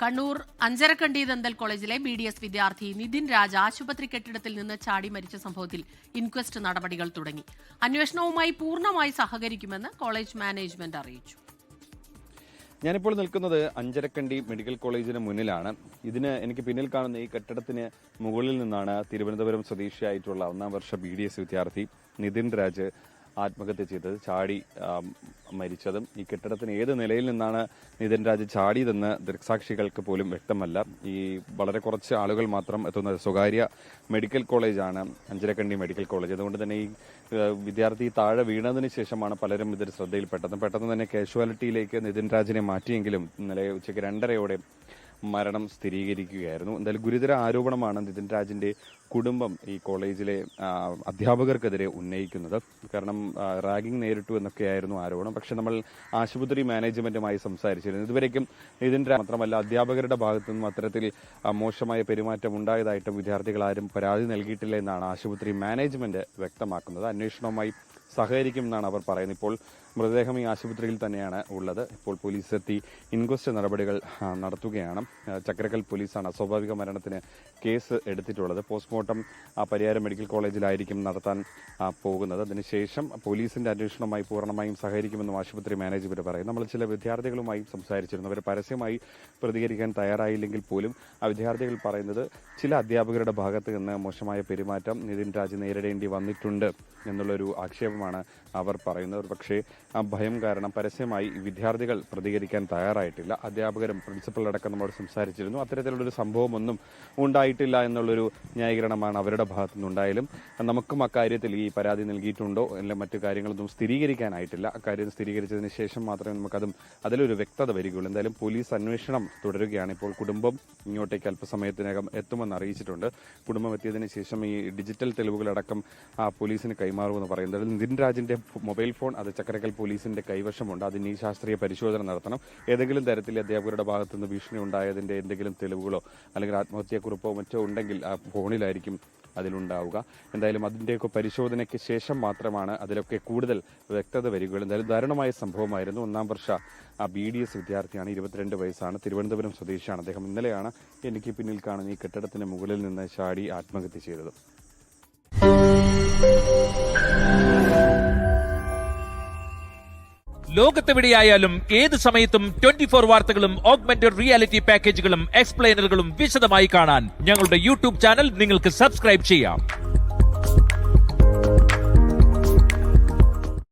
Kannur Anjarakandy dental കോളേജിലെ BDS വിദ്യാർത്ഥി നിതിൻ രാജ് ആശുപത്രി കെട്ടിടത്തിൽ നിന്ന് ചാടി മരിച്ച സംഭവത്തിൽ ഇൻക്വസ്റ്റ് നടപടികൾ തുടങ്ങി. അന്വേഷണവുമായി പൂർണ്ണമായി സഹകരിക്കുമെന്ന് കോളേജ് മാനേജ്മെന്റ് അറിയിച്ചു. ഞാനിപ്പോൾ നിൽക്കുന്നത് അഞ്ചരക്കണ്ടി മെഡിക്കൽ കോളേജിന് മുന്നിലാണ്. എനിക്ക് പിന്നിൽ കാണുന്ന ഈ കെട്ടിടത്തിന് മുകളിൽ നിന്നാണ് തിരുവനന്തപുരം സ്വദേശിയായിട്ടുള്ള 1ാം വർഷ BDS വിദ്യാർത്ഥി നിതിൻ രാജ് ആത്മഹത്യ ചെയ്തത്, ചാടി മരിച്ചതും. ഈ കെട്ടിടത്തിന് ഏത് നിലയിൽ നിന്നാണ് നിതിൻ രാജ് ചാടിയതെന്ന് ദൃക്സാക്ഷികൾക്ക് പോലും വ്യക്തമല്ല. ഈ വളരെ കുറച്ച് ആളുകൾ മാത്രം എത്തുന്ന സ്വകാര്യ മെഡിക്കൽ കോളേജാണ് അഞ്ചരക്കണ്ടി മെഡിക്കൽ കോളേജ്. അതുകൊണ്ട് തന്നെ ഈ വിദ്യാർത്ഥി താഴെ വീണതിന് ശേഷമാണ് പലരും ഇതിൽ ശ്രദ്ധയിൽപ്പെട്ടത്. പെട്ടെന്ന് തന്നെ കാഷ്വാലിറ്റിയിലേക്ക് നിതിൻ രാജിനെ മാറ്റിയെങ്കിലും ഇന്നലെ ഉച്ചയ്ക്ക് 2:30 മരണം സ്ഥിരീകരിക്കുകയായിരുന്നു. എന്തായാലും ഗുരുതര ആരോപണമാണ് നിതിൻ രാജിന്റെ കുടുംബം ഈ കോളേജിലെ അധ്യാപകർക്കെതിരെ ഉന്നയിക്കുന്നത്. കാരണം റാഗിംഗ് നേരിട്ടു എന്നൊക്കെയായിരുന്നു ആരോപണം. പക്ഷെ നമ്മൾ ആശുപത്രി മാനേജ്മെന്റുമായി സംസാരിച്ചിരുന്നു. ഇതുവരേക്കും നിതിൻ രാജ് മാത്രമല്ല അധ്യാപകരുടെ ഭാഗത്തു നിന്നും അത്തരത്തിൽ മോശമായ പെരുമാറ്റം ഉണ്ടായതായിട്ടും വിദ്യാർത്ഥികൾ ആരും പരാതി നൽകിയിട്ടില്ല എന്നാണ് ആശുപത്രി മാനേജ്മെന്റ് വ്യക്തമാക്കുന്നത്. അന്വേഷണവുമായി സഹകരിക്കുമെന്നാണ് അവർ പറയുന്നത്. ഇപ്പോൾ മൃതദേഹം ഈ ആശുപത്രിയിൽ തന്നെയാണ് ഉള്ളത്. ഇപ്പോൾ പോലീസ് എത്തി ഇൻക്വസ്റ്റ് നടപടികൾ നടത്തുകയാണ്. ചക്രക്കൽ പോലീസാണ് അസ്വാഭാവിക മരണത്തിന് കേസ് എടുത്തിട്ടുള്ളത്. പോസ്റ്റ്മോർട്ടം പരിയാരം മെഡിക്കൽ കോളേജിലായിരിക്കും നടത്താൻ പോകുന്നത്. അതിനുശേഷം പോലീസിന്റെ അന്വേഷണവുമായി പൂർണ്ണമായും സഹകരിക്കുമെന്നും ആശുപത്രി മാനേജ്മെന്റ് പറയും. നമ്മൾ ചില വിദ്യാർത്ഥികളുമായി സംസാരിച്ചിരുന്നു. അവർ പരസ്യമായി പ്രതികരിക്കാൻ തയ്യാറായില്ലെങ്കിൽ പോലും ആ വിദ്യാർത്ഥികൾ പറയുന്നത് ചില അധ്യാപകരുടെ ഭാഗത്ത് നിന്ന് മോശമായ പെരുമാറ്റം നിതിൻ രാജ് നേരിടേണ്ടി വന്നിട്ടുണ്ട് എന്നുള്ളൊരു ആക്ഷേപമാണ് അവർ പറയുന്നത്. പക്ഷേ ആ ഭയം കാരണം പരസ്യമായി വിദ്യാർത്ഥികൾ പ്രതികരിക്കാൻ തയ്യാറായിട്ടില്ല. അധ്യാപകരും പ്രിൻസിപ്പലടക്കം നമ്മോട് സംസാരിച്ചിരുന്നു. അത്തരത്തിലുള്ളൊരു സംഭവമൊന്നും ഉണ്ടായിട്ടില്ല എന്നുള്ളൊരു ന്യായീകരണമാണ് അവരുടെ ഭാഗത്തുനിന്നുണ്ടായാലും നമുക്കും അക്കാര്യത്തിൽ ഈ പരാതി നൽകിയിട്ടുണ്ടോ അല്ല മറ്റു കാര്യങ്ങളൊന്നും സ്ഥിരീകരിക്കാനായിട്ടില്ല. അക്കാര്യം സ്ഥിരീകരിച്ചതിന് ശേഷം മാത്രമേ അതിലൊരു വ്യക്തത വരികയുള്ളൂ. എന്തായാലും പോലീസ് അന്വേഷണം തുടരുകയാണ്. ഇപ്പോൾ കുടുംബം ഇങ്ങോട്ടേക്ക് അല്പസമയത്തിനകം എത്തുമെന്ന് അറിയിച്ചിട്ടുണ്ട്. കുടുംബം എത്തിയതിനു ശേഷം ഈ ഡിജിറ്റൽ തെളിവുകളടക്കം പോലീസിന് കൈമാറുമെന്ന് പറയുന്നത്. നിതിൻ രാജിന്റെ മൊബൈൽ ഫോൺ അത് ചക്രക്കൽ പോലീസിന്റെ കൈവശമുണ്ട്. അതിന് ഈ ശാസ്ത്രീയ പരിശോധന നടത്തണം. ഏതെങ്കിലും തരത്തിൽ അധ്യാപകരുടെ ഭാഗത്തുനിന്ന് ഭീഷണി ഉണ്ടായതിന്റെ എന്തെങ്കിലും തെളിവുകളോ അല്ലെങ്കിൽ ആത്മഹത്യാക്കുറിപ്പോ മറ്റോ ഉണ്ടെങ്കിൽ ആ ഫോണിലായിരിക്കും അതിലുണ്ടാവുക. എന്തായാലും അതിന്റെയൊക്കെ പരിശോധനയ്ക്ക് ശേഷം മാത്രമാണ് അതിലൊക്കെ കൂടുതൽ വ്യക്തത വരികയുള്ളൂ. എന്തായാലും ദാരുണമായ സംഭവമായിരുന്നു. 1ാം വർഷ BDS വിദ്യാർത്ഥിയാണ്, 22 വയസ്സാണ്, തിരുവനന്തപുരം സ്വദേശിയാണ്. അദ്ദേഹം ഇന്നലെയാണ് എനിക്ക് പിന്നിൽ കാണുന്ന ഈ കെട്ടിടത്തിന് മുകളിൽ നിന്ന് ചാടി ആത്മഹത്യ ചെയ്തത്. ലോകത്തെവിടെയായാലും ഏത് സമയത്തും 24 വാർത്തകളും ഓഗ്മെന്റഡ് റിയാലിറ്റി പാക്കേജുകളും എക്സ്പ്ലെയിനറുകളും വിശദമായി കാണാൻ ഞങ്ങളുടെ YouTube ചാനൽ നിങ്ങൾക്ക് സബ്സ്ക്രൈബ് ചെയ്യാം.